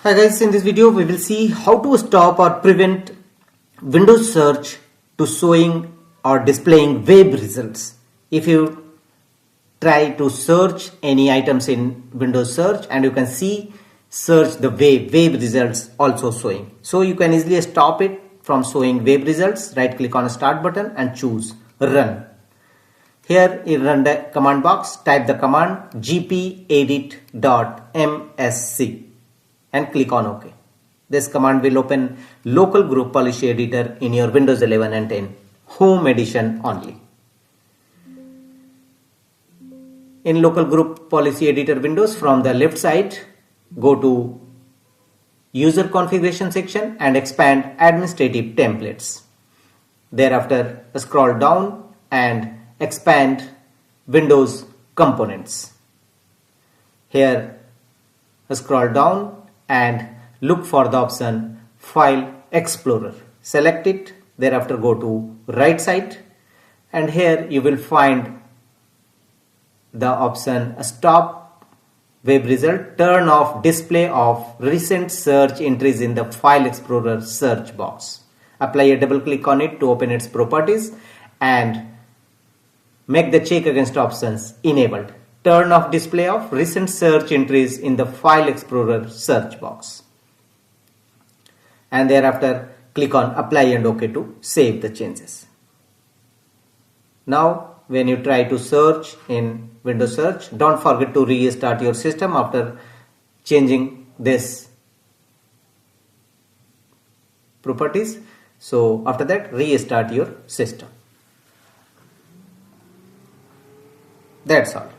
Hi guys, in this video we will see how to stop or prevent Windows search to showing or displaying web results. If you try to search any items in Windows search and you can see search the web results also showing. So you can easily stop it from showing web results. Right click on start button and choose run. Here in run the command box, type the command gpedit.msc and click on OK. This command will open local group policy editor in your Windows 11 and 10 home edition only. In local group policy editor windows, from the left side go to user configuration section and expand administrative templates. Thereafter scroll down and expand Windows components. Here scroll down and look for the option File Explorer. Select it, thereafter go to right side and here you will find the option Stop Web Result, turn off display of recent search entries in the File Explorer search box. Apply a double click on it to open its properties and make the check against options enabled. Turn off display of recent search entries in the File Explorer search box. And thereafter click on apply and OK to save the changes. Now when you try to search in Windows search, don't forget to restart your system after changing this properties. So after that restart your system. That's all.